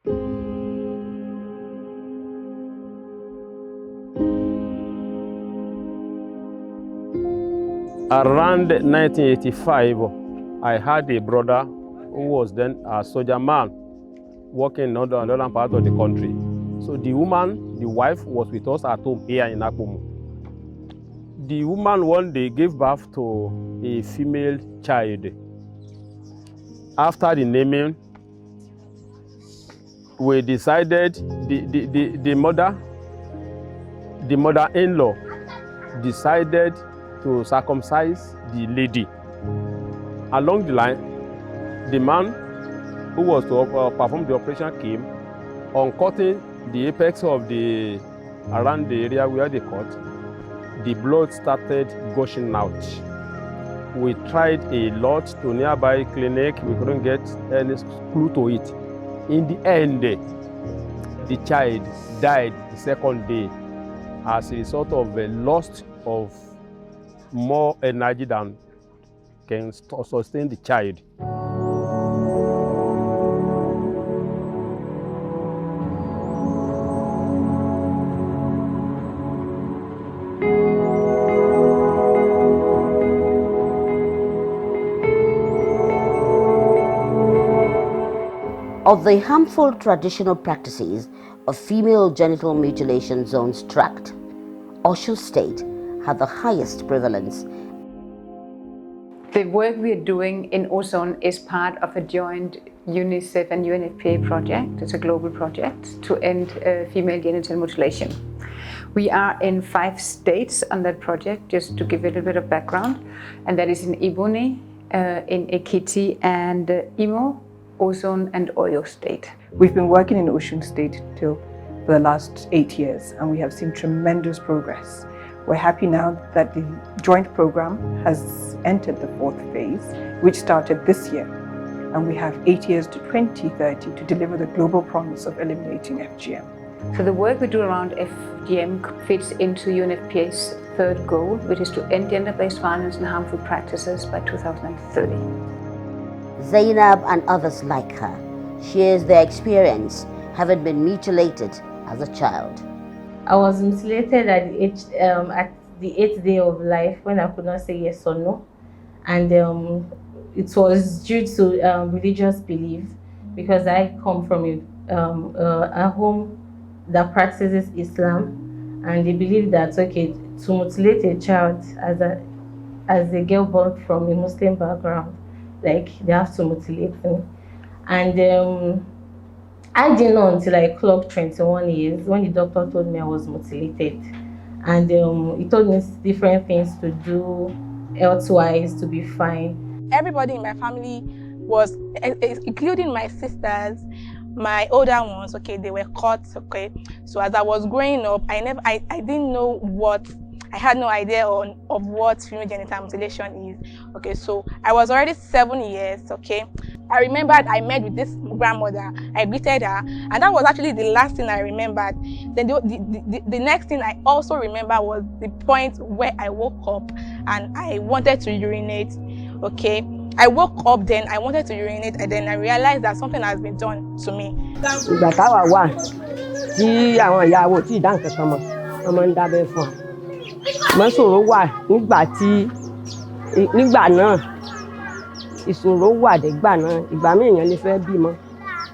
Around 1985, I had a brother who was then a soldier man working in another part of the country. So the woman, the wife, was with us at home here in Akpomo. The woman one day gave birth to a female child. After the naming, we decided, the mother-in-law decided to circumcise the lady. Along the line, the man who was to perform the operation came. On cutting the apex of around the area where they cut, the blood started gushing out. We tried a lot to nearby clinic. We couldn't get any clue to it. In the end, the child died the second day as a result of a loss of more energy than can sustain the child. Of the harmful traditional practices of female genital mutilation zones tracked, Osun State had the highest prevalence. The work we are doing in Osun is part of a joint UNICEF and UNFPA project. It's a global project to end female genital mutilation. We are in 5 states on that project, just to give you a little bit of background, and that is in Ebonyi, in Ekiti, and Imo, Osun, and Oyo State. We've been working in Osun State for the last 8 years, and we have seen tremendous progress. We're happy now that the joint program has entered the 4th phase, which started this year, and we have 8 years to 2030 to deliver the global promise of eliminating FGM. So the work we do around FGM fits into UNFPA's 3rd goal, which is to end gender-based violence and harmful practices by 2030. Zainab and others like her shares their experience having been mutilated as a child. I was mutilated at the 8th day of life when I could not say yes or no, and it was due to religious belief, because I come from a home that practices Islam, and they believe that to mutilate a child as a girl born from a Muslim background, like they have to mutilate me. And I didn't know until I clocked 21 years when the doctor told me I was mutilated. And he told me different things to do health-wise to be fine. Everybody in my family was, including my sisters, my older ones, they were caught, So as I was growing up, I didn't know what, I had no idea of what female genital mutilation is, So I was already 7 years, I remembered I met with this grandmother, I greeted her, and that was actually the last thing I remembered. Then the next thing I also remember was the point where I woke up and I wanted to urinate, I woke up then, I wanted to urinate, and then I realized that something has been done to me. Ìṣòro wà dẹ́gbà náà, ìgbà míì èèyàn lè fẹ́ bímọ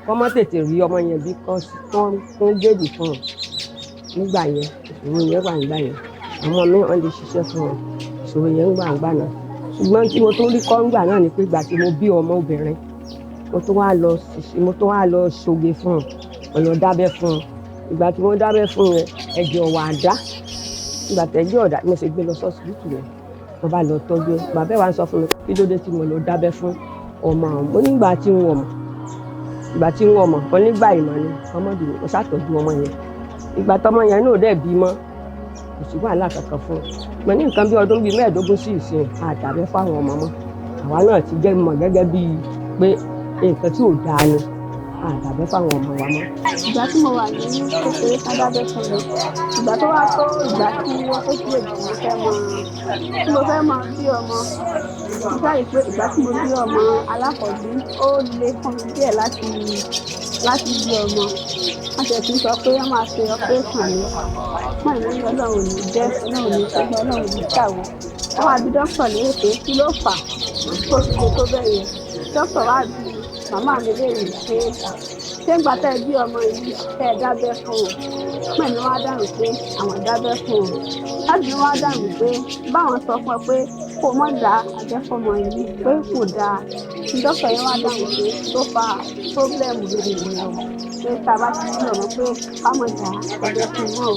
kó má tètè rí ọmọ yẹn bí tó gèdè fún un nígbà yẹn, ìṣòro yẹn wà nígbà yẹn, ọmọ mi wọ́n lè ṣiṣẹ́ fún wọn, ìṣòro yẹn wà nígbà náà. Ṣùgbọ́n tí mo tún rí kọ́ nígbà náà ni pé ìgbà tí mo bí ọmọ obìnrin, mo tún wá lọ ṣoge fún un, mo lọ dábẹ́ fún un. Ìgbà tí mo dábẹ́ fún un yẹn, ẹ̀jẹ̀ ọ̀wà dá. Ìgbà tẹ̀jẹ̀ ọ̀dà mo ṣe gbé lọ sọ́sibítù yẹn. Mo bá lọ tọ́jú ẹ, bàbá ẹ̀ wá ń sọ fún mi kí ló dé tí mo lọ dábẹ́ fún ọmọ àwọn. Mo nígbà tí ń wọ̀n mọ̀, mo nígbà ìmọ̀ ni ọmọdé mo ṣàtọ́jú ọmọ yẹn. Ìgbà tọmọ yẹn náà dẹ̀ bímọ, kò sí wàhálà kankan fún un. Mo ní nǹkan bí ọdún bíi 15 sí ìsìn àdàbẹ́ fáwọn ọmọ mọ́. Àwa náà ti jẹ́ mọ̀ gẹ́gẹ́ bíi pé nǹkan tí ò dáa ni àdàbẹ́ fáwọn ọmọ wa mọ́. Ìgbà tí mo wà ní kékeré ká dábẹ́ fún mi, ìgbà tó wá tó ìgbà tí wọ́n tó kúrò jù mo fẹ́ mọ bí ọmọ. Mo sáré pé ìgbà tí mo bí ọmọ alákọ̀ọ́bí ó le fún mi díẹ̀ láti láti bí ọmọ wọ́n ṣe ti sọ pé wọ́n máa ṣe operation ni wọ́n ìlú ní ọlọ́run ní jẹ́ ọlọ́run ní ṣẹ́gbẹ́ ọlọ́run ní ṣàwọ̀ wọ́n wá bí dókítà lérè pé kí ló fà tó fi lè tó bẹ́ẹ̀ yẹn dókítà wá bí màmá mi léèrè pé ṣé ń gbàtà bí ọmọ yìí tẹ́ ẹ dábẹ́ fún un pẹ̀lú wọn á dáhùn pé àwọn dábẹ́ fún un láti wọn á dáhùn pé báwọn sọ fún ẹ pé kó mọ̀ dá abẹ́fọ́mọ yìí pé kò dáa dókítà yẹn wá dáhùn pé tó fa pọ́blẹ́mù lórí ìyẹn o pé tá a bá ti bí ọmọ pé ká mọ̀ dá abẹ́ fún wọn o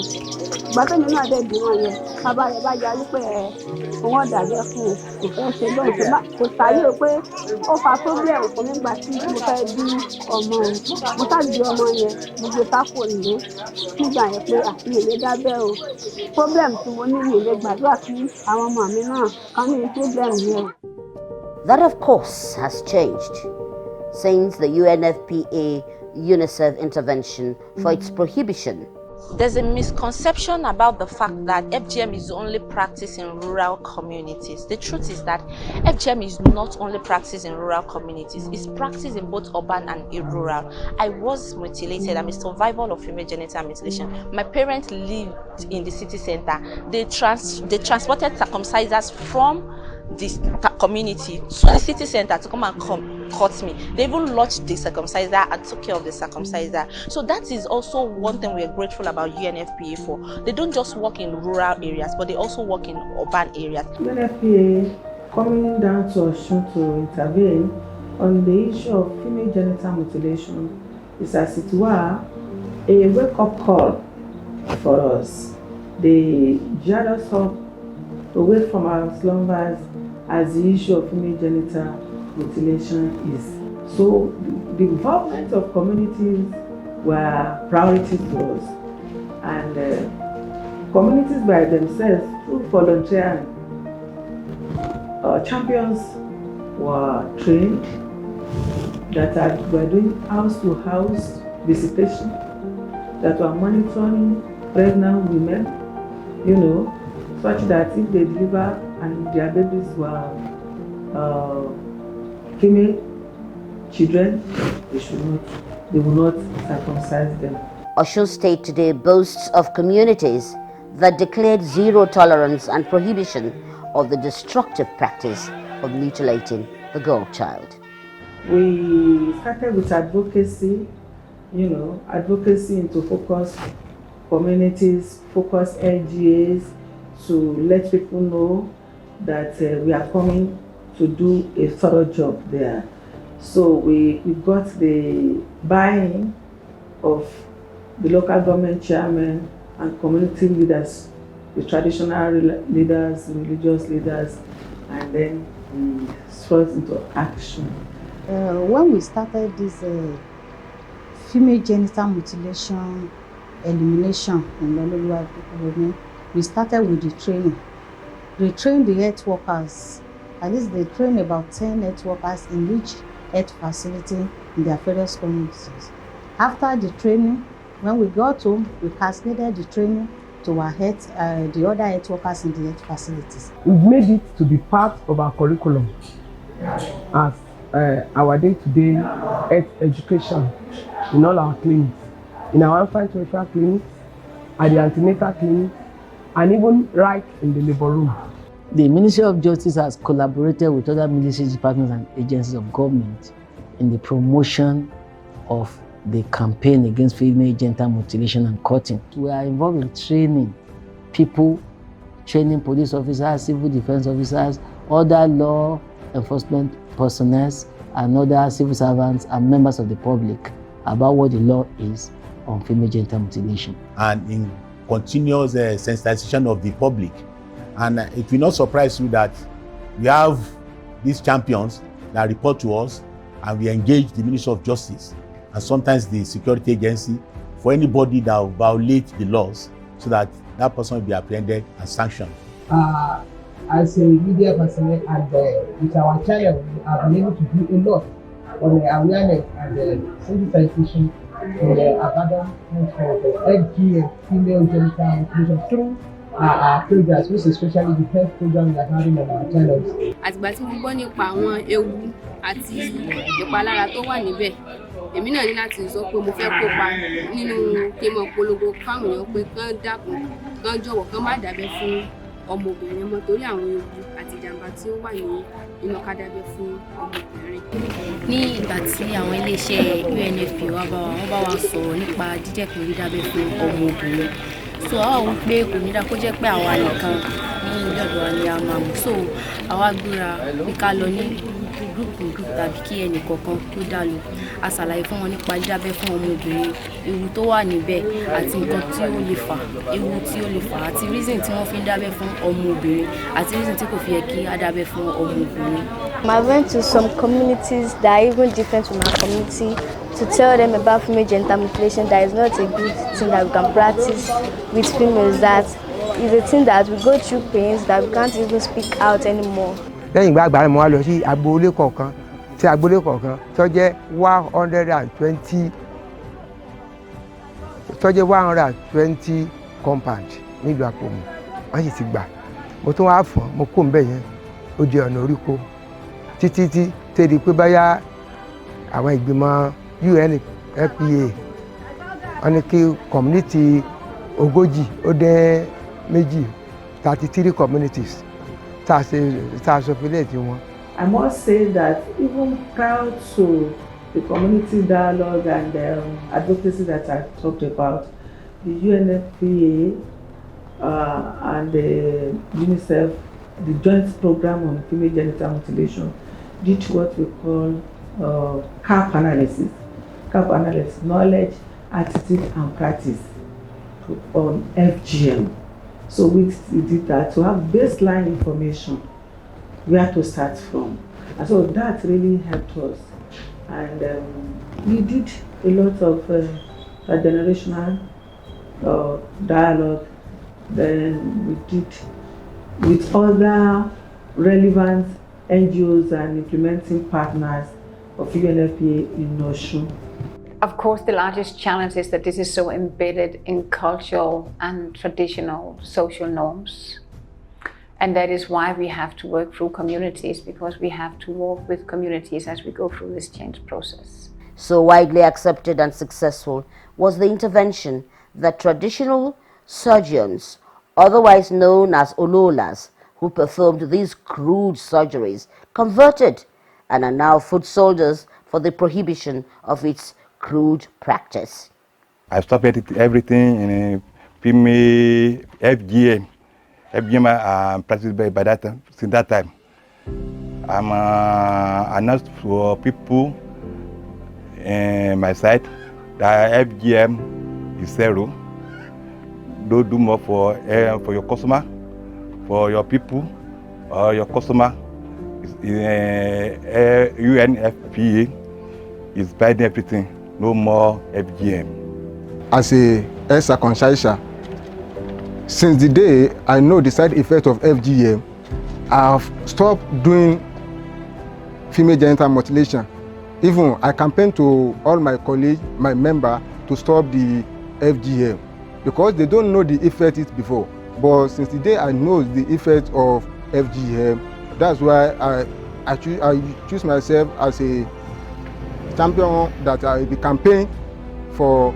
ìgbà tó nínú àdé bí wọn yẹn bàbá rẹ̀ bá yarí pé òun ọ̀dàbẹ́ fún un kò fẹ́ ṣe lóhùn kò sáyé o pé ó fa pọ́blẹ́mù fún nígbà tí mo fẹ́ bí ọmọ o mo sáàbí ọmọ yẹn mo gbé sápò nílé nígbà yẹn pé àti èlé dábẹ́ o pọ́blẹ́mù tí mo ní ìlé gbàdúrà sí àwọn ọmọ mi náà kan ní pọ́blẹ́mù yẹn o. That, of course, has changed since the UNFPA UNICEF intervention for its prohibition. There's a misconception about the fact that FGM is only practiced in rural communities. The truth is that FGM is not only practiced in rural communities, it's practiced in both urban and rural. I was mutilated. I'm a survivor of female genital mutilation. My parents lived in the city center. They transported circumcisers from this community to the city center to come and cut me. They even lodged the circumciser and took care of the circumciser. So that is also one thing we are grateful about UNFPA for. They don't just work in rural areas, but they also work in urban areas. UNFPA coming down to Osun to intervene on the issue of female genital mutilation is, as it were, a wake-up call for us. They jar us up away from our slumbers as the issue of female genital mutilation is. So the involvement of communities were priorities to us, and communities by themselves, through volunteering, champions were trained that were doing house-to-house visitation, that were monitoring pregnant women, such that if they deliver and their babies were female children, they will not circumcise them. Osun State today boasts of communities that declared zero tolerance and prohibition of the destructive practice of mutilating the girl child. We started with advocacy, advocacy into focus communities, focus LGAs, to let people know that we are coming to do a thorough job there. So we got the buy-in of the local government chairman and community leaders, the traditional leaders, religious leaders, and then we swung into action. When we started this female genital mutilation elimination in Lololuwa government, we started with the training. They trained the health workers. At least they trained about 10 health workers in each health facility in their various communities. After the training, when we got home, we cascaded the training to our the other health workers in the health facilities. We've made it to be part of our curriculum as our day-to-day health education in all our clinics, in our infant welfare clinics, at the antenatal clinics, and even right in the labor room. The Ministry of Justice has collaborated with other ministry departments and agencies of government in the promotion of the campaign against female genital mutilation and cutting. We are involved in training people, training police officers, civil defense officers, other law enforcement personnel, and other civil servants and members of the public about what the law is on female genital mutilation. And in continuous sensitization of the public. And it will not surprise you that we have these champions that report to us, and we engage the Ministry of Justice and sometimes the security agency for anybody that will violate the laws, so that that person will be apprehended and sanctioned. As a media personnel and with our channel, we have been able to do a lot on the awareness and sensitization in the abandonment of FGM, female genital mutilation, through our programs, which is especially the health program we are having on our channels. Àtìgbà tí mo gbọ́ nípa àwọn ewu àti ìpalára tó wà níbẹ̀ èmi náà ní láti sọ pé mo fẹ́ kópa nínú kí n mọ̀ polongo fáwọn èèyàn pé kán dákun kán jọ̀wọ́ kán má dábẹ́ fún ọmọbìnrin mọ́ torí àwọn ewu àti ìjàmbá tí ó wà nínú ká dábẹ́ fún ọmọbìnrin. Ní ìgbà tí àwọn iléeṣẹ́ UNFPA wọ́n bá wa sọ̀rọ̀ nípa dídẹ́kun dídábẹ́ fún ọmọbìnrin, so àwa wò pé kò ní dá kó jẹ́ pé àwa nìkan ní ilé ọ̀dọ̀ wa ni a máa mú, so àwa gbéra pé ká lọ ní gúrúùpù tàbí kí ẹnì kọ̀ọ̀kan tó dá lọ a ṣàlàyé fún wọn nípa dídábẹ́ fún ọmọbìnrin, ewu tó wà níbẹ̀ àti nǹkan tí ó lè fà, ewu tí ó lè fà àti reason tí wọ́n fi ń dábẹ́ fún ọmọbìnrin àti reason tí kò fi yẹ kí á dábẹ́ fún ọmọbìnrin. I went to some communities that are even different from our community to tell them about female genital mutilation, that is not a good thing that we can practice with females, that is a thing that we go through pains that we can't even speak out anymore. Lẹ́yìn ìgbà àgbà mo wá lọ sí agboolé kọ̀ọ̀kan tó jẹ́ 120 compound nílùú Àpòmù wọ́n sì ti gbà. Mo tún wá fọ́n mo kó ń bẹ̀ yẹn ó di ọ̀nà oríko títí tẹ́lẹ̀ pé báyà àwọn ìgbìmọ̀ UNFPA wọ́n ní kí community 33 communities tá a sọ fílẹ̀ tí wọ́n. I must say that even prior to the community dialogue and advocacy that I talked about, the UNFPA and the UNICEF, the joint program on female genital mutilation, did what we call CAP analysis. CAP analysis, knowledge, attitude and practice on FGM. So we did that to have baseline information where to start from. And so that really helped us. And we did a lot of generational dialogue. Then we did with other relevant NGOs and implementing partners of UNFPA in Osun. Of course, the largest challenge is that this is so embedded in cultural and traditional social norms. And that is why we have to work through communities, because we have to work with communities as we go through this change process. So widely accepted and successful was the intervention that traditional surgeons, otherwise known as Ololas, who performed these crude surgeries, converted and are now foot soldiers for the prohibition of its crude practice. I stopped everything in female FGM. FGM practiced by that time. Since that time, I'm announced for people in my side that FGM is zero. Don't do more for your customer, for your people, or your customer. UNFPA is buying everything. No more FGM. As a circumciser, since the day I know the side effect of FGM, I've stopped doing female genital mutilation. Even I campaign to all my colleagues, my members, to stop the FGM because they don't know the effect it before. But since the day I know the effect of FGM, that's why I choose myself as a champion that I will campaign for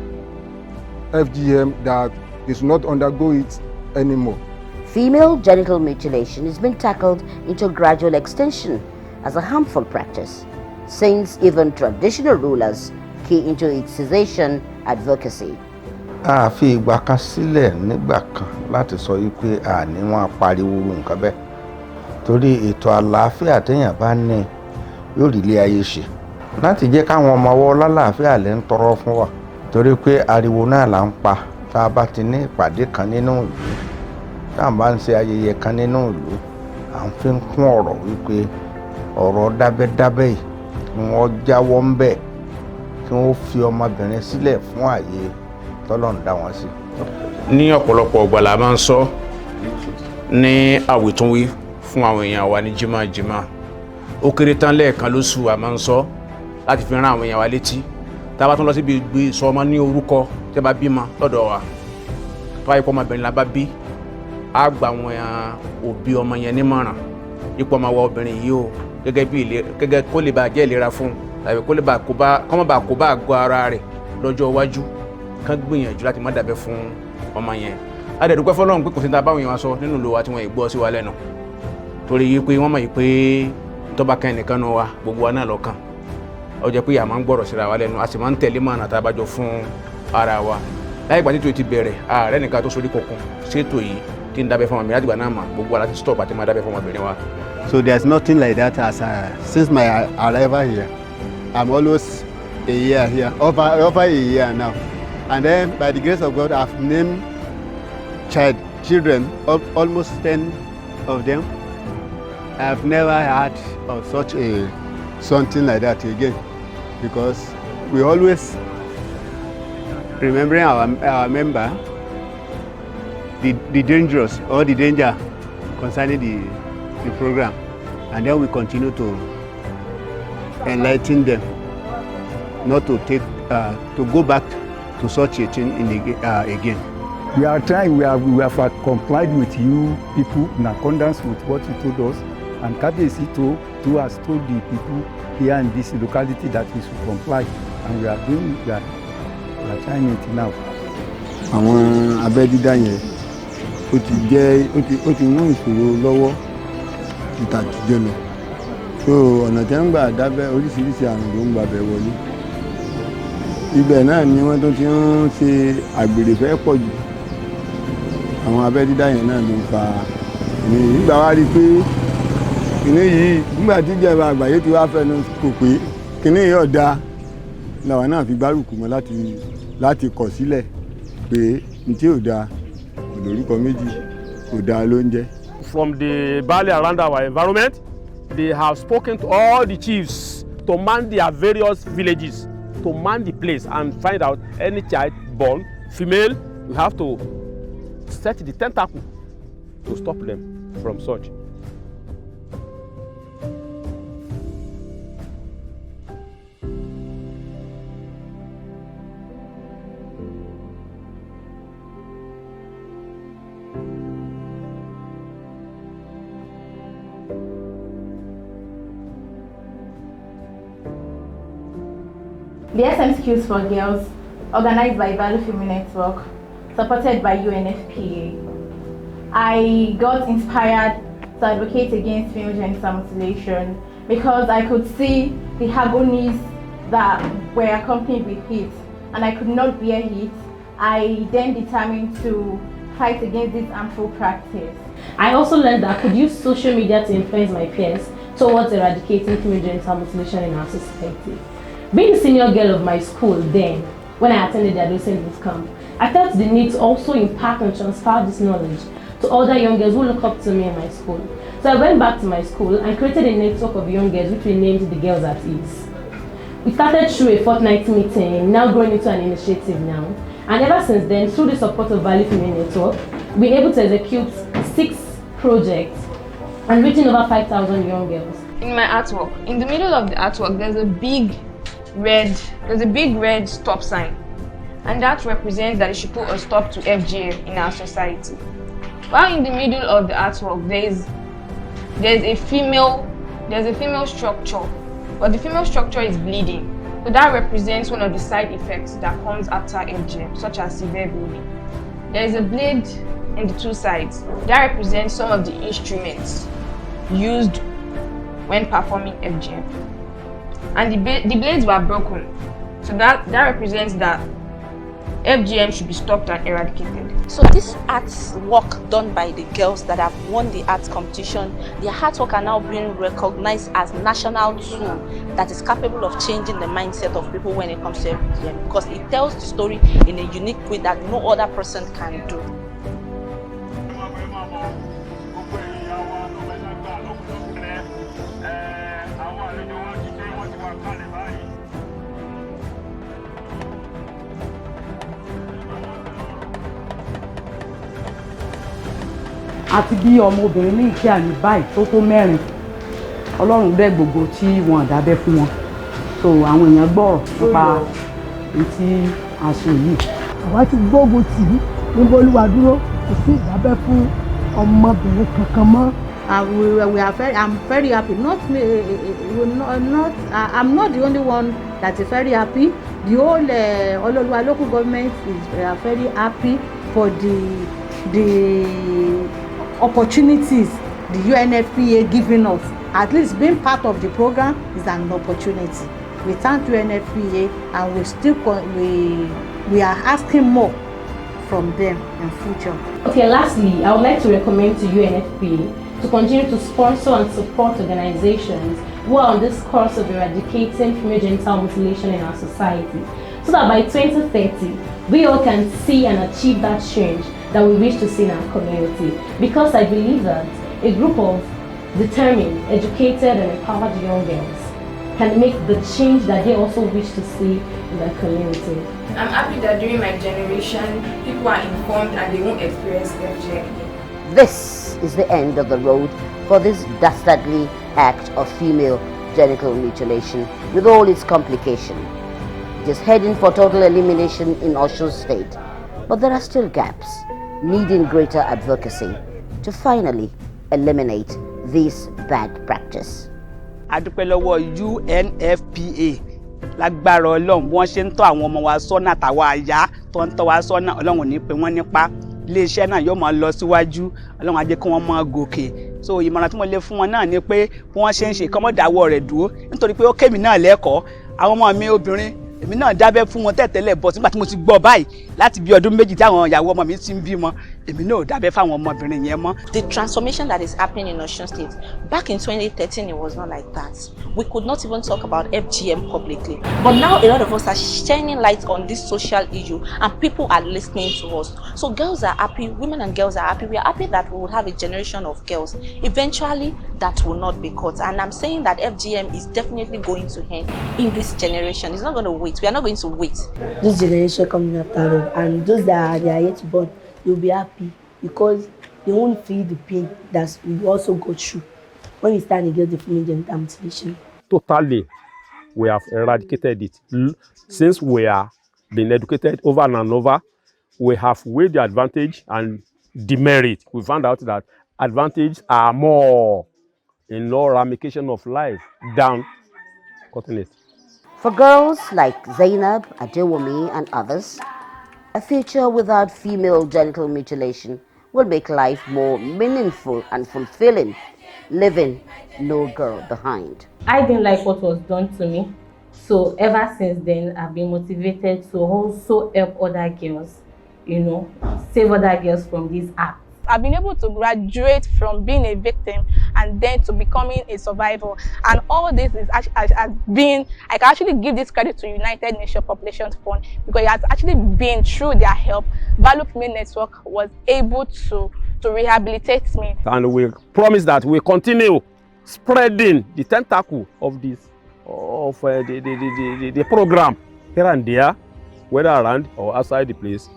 FGM, that they should not undergo it anymore. Female genital mutilation is being tackled into gradual extension as a harmful practice, since even traditional rulers key into its cessation advocacy. A fi ìgbà kan sílẹ̀ nígbà kan láti sọ wípé àní wọn pariwo nǹkan bẹ́ẹ̀ torí ètò àlàáfíà téèyàn bá ní yóò rí ilé ayé ṣe láti jẹ́ káwọn ọmọ ọwọ́ lálàáfíà lè ń tọrọ fún wa torí pé ariwo náà là ń pa tá a bá ti ní ìpàdé kan nínú ìlú tá a bá ń ṣe ayẹyẹ kan nínú ìlú à ń fi kún ọ̀rọ̀ wípé ọ̀rọ̀ dábẹ́dábẹ́ yìí kí wọ́n jáwọ́ ń bẹ̀ kí wọ́n fi ọmọbìnrin sílẹ̀ fún ààyè tọ́lọ́run dá wọn sí. Ní ọ̀pọ̀lọpọ̀ ọgbà la máa ń sọ ní àwítúnwí fún àwọn èèyàn wa ní jímájímá ó kéré tán lẹ́ẹ̀kan lóṣù a máa ń sọ láti fi rán àwọn èèyàn wa létí tá a bá tún lọ síbi ìgbé sọ ọmọ ní orúkọ tí a bá bímọ lọ́dọ̀ wa tó bá yẹ kó ọmọbìnrin la bá bí á gba àwọn òbí ọmọ yẹn nímọ̀ràn ipò ọmọ wa obìnrin yìí ó gẹ́gẹ́ bí gẹ́gẹ́ kó lè bá jẹ́ ìlera fún tàbí kó lè bá kọ́mọ́ bá kó bá àgọ́ ara rẹ̀ lọ́jọ́ iwájú kán gbìyànjú láti má dábẹ́ fún ọmọ yẹn. A dẹ̀ dúpẹ́ fọlọ́run pé kò sí ta báwọn èèyàn sọ nínú ìlú wa tí wọ́n gbọ́ sí wa lẹ́nu torí yí pé wọ́n mọ̀ yí pé tọ́ba kan ẹnìkan nù wa gbogbo wa náà lọ́kàn ó jẹ́ pé a máa ń gbọ́rọ̀ síra wa lẹ́nu a sì máa ń tẹ̀lé mọ̀nà tá a bá jọ fún ara wa láì gbà títí ti bẹ̀rẹ̀ ààrẹ nìkan tó sorí kọ̀ọ̀kan ṣètò yìí tí ń dábẹ́ fún ọmọbìnrin láti gbà náà mà gbogbo wa láti stop àti máa dábẹ́ fún ọmọbìnrin wa. So there's nothing like that as since my arrival here. I'm always a year here, over a year now. And then by the grace of God, I've named children, almost 10 of them. I've never heard of something like that again, because we always remembering our member, the dangerous or the danger concerning the program, and then we continue to enlighten them not to take to go back to such a thing again. We are trying, we have complied with you people in accordance with what you told us, and Kabiyesi too has told the people here in this locality that we should comply, and we are trying it now. Àwọn abẹ́ dídá yẹn ó ti mú ìṣòro lọ́wọ́ ìtàjọ́ lọ. So ọ̀nà tí wọ́n ń gbà dábẹ́ oríṣiríṣi àrùn ló ń gbà bẹ̀ wọlé. Ibẹ̀ náà ni wọ́n tó ti ń ṣe àgbèrè fẹ́ pọ̀ jù. Àwọn abẹ́ dídá yẹn náà ló ń fa ìní ìgbà wá rí pé ìní yìí nígbà tí ìjọba àgbáyé ti wá fẹnu kò pé kíní yìí ọ̀dà làwọn náà fi gbárùkù mọ́ láti kọ̀ sílẹ̀ pé ní tí ò dáa kò lórúkọ méjì kò dáa ló ń jẹ́. From the valley around our environment, they have spoken to all the chiefs to man their various villages, to man the place and find out any child born female. We have to set the tentacle to stop them from such. The SM Skills for Girls, organized by Value Female Network, supported by UNFPA. I got inspired to advocate against female genital mutilation because I could see the agonies that were accompanied with it, and I could not bear it. I then determined to fight against this harmful practice. I also learned that I could use social media to influence my peers towards eradicating female genital mutilation in our society. Being the senior girl of my school then, when I attended the adolescent youth camp, I felt the need to also impact and transfer this knowledge to other young girls who look up to me in my school. So I went back to my school and created a network of young girls which we named the Girls at Ease. We started through a fortnight meeting, now growing into an initiative now. And ever since then, through the support of Value Female Network, we've been able to execute 6 projects and reaching over 5,000 young girls. In my artwork, in the middle of the artwork, there's a big red stop sign, and that represents that it should put a stop to FGM in our society. While in the middle of the artwork, there's a female structure, but the female structure is bleeding. So that represents one of the side effects that comes after FGM, such as severe bleeding. There is a blade in the 2 sides. That represents some of the instruments used when performing FGM. And the blades were broken. So that represents that FGM should be stopped and eradicated. So this arts work done by the girls that have won the arts competition, their hard work are now being recognized as national tool that is capable of changing the mindset of people when it comes to FGM, because it tells the story in a unique way that no other person can do. àti bí ọmọbìnrin ní ìkí àní báyìí tó 4 ọlọ́run dẹ́ gbogbo tí wọn dábẹ́ fún wọn so àwọn èèyàn gbọ́rọ̀ nípa èyí tí a ṣe yìí. àwa ti gbógun tì í níbo olúwa dúró kò sí ìdábẹ́ fún ọmọbìnrin kankan mọ́. I'm very happy. I'm not the only one that is very happy. The whole Ololuwa local government is very happy for the opportunities the UNFPA giving us. At least being part of the program is an opportunity. We thank UNFPA, and we are asking more from them in future. Okay, lastly, I would like to recommend to UNFPA to continue to sponsor and support organizations who are on this course of eradicating female genital mutilation in our society, so that by 2030, we all can see and achieve that change that we wish to see in our community. Because I believe that a group of determined, educated, and empowered young girls can make the change that they also wish to see in their community. I'm happy that during my generation, people are informed and they won't experience FGM. This is the end of the road for this dastardly act of female genital mutilation with all its complications. It is heading for total elimination in Osun State, but there are still gaps needing greater advocacy to finally eliminate this bad practice. adúpẹ́ lọ́wọ́ UNFPA lágbára ọlọ́run bí wọ́n ṣe ń tọ́ àwọn ọmọ wa sọ́nà àtàwọn àyà tó ń tọ́ wa sọ́nà ọlọ́run ní pé wọ́n nípa iléeṣẹ́ náà yóò máa lọ síwájú ọlọ́run á jẹ́ kí wọ́n máa gòkè so ìmọ̀ràn tí mo lè fún wọn náà ni pé bí wọ́n ṣe ń ṣe kọ́mọ́dáwọ́ rẹ̀ dúró nítorí pé ó kémi náà lẹ́kọ̀ọ́ àwọn ọmọ mi obìnrin èmi náà dábẹ́ fún wọn tẹ́tẹ́lẹ̀ bọ̀ nígbà tí mo ti gbọ́ báyìí láti bí ọdún méjì tí àwọn ìyàwó ọmọ mi ti ń bímọ èmi náà dábẹ́ fáwọn ọmọbìnrin yẹn mọ́. The transformation that is happening in Osun State, back in 2013 it was not like that. We could not even talk about FGM publicly. But now a lot of us are shining light on this social issue and people are listening to us. So girls are happy, women and girls are happy. We are happy that we will have a generation of girls. Eventually that will not be cut. And I'm saying that FGM is definitely going to end in this generation. It's not going to wait. We are not going to wait. This generation coming after us, and those that are yet born, they'll be happy because they won't feel the pain that we also go through when we stand against the female genital mutilation. Totally, we have eradicated it. Since we are being educated over and over, we have weighed the advantage and demerit. We found out that advantages are more in all ramifications of life than cutting it. For girls like Zainab, Adewumi, and others, a future without female genital mutilation will make life more meaningful and fulfilling, leaving no girl behind. I didn't like what was done to me, so ever since then I've been motivated to also help other girls, save other girls from these acts. I've been able to graduate from being a victim and then to becoming a survivor. And all this is has been, I can actually give this credit to United Nations Population Fund because it has actually been through their help. Value Female Network was able to rehabilitate me. And we promise that we continue spreading the tentacle of this, the program here and there, whether around or outside the place.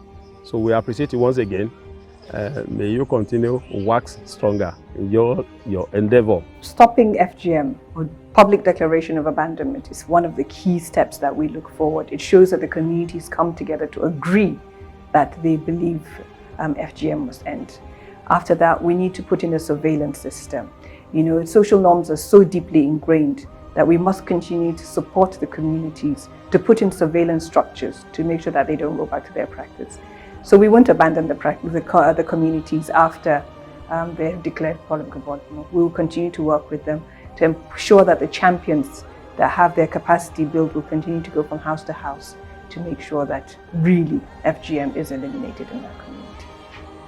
So we appreciate you once again. May you continue to wax stronger in your endeavor. Stopping FGM, or public declaration of abandonment, is one of the key steps that we look forward. It shows that the communities come together to agree that they believe FGM must end. After that, we need to put in a surveillance system. Social norms are so deeply ingrained that we must continue to support the communities to put in surveillance structures to make sure that they don't go back to their practice. So we won't abandon the communities after they have declared public abandonment. We will continue to work with them to ensure that the champions that have their capacity built will continue to go from house to house to make sure that really FGM is eliminated in our community.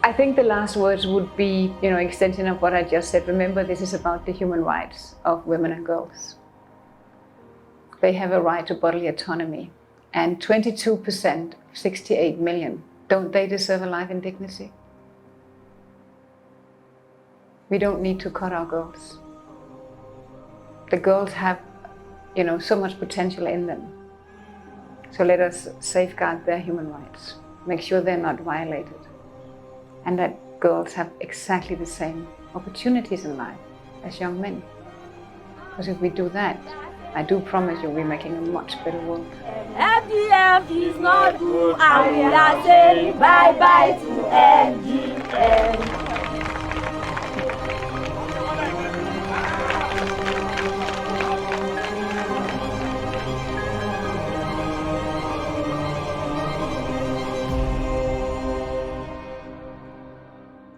I think the last words would be, extension of what I just said. Remember, this is about the human rights of women and girls. They have a right to bodily autonomy. And 22%, 68 million, don't they deserve a life in dignity? We don't need to cut our girls. The girls have, so much potential in them. So let us safeguard their human rights. Make sure they're not violated. And that girls have exactly the same opportunities in life as young men. Because if we do that, I do promise you we're making a much better world. FGM is not good, and we are saying bye-bye to FGM.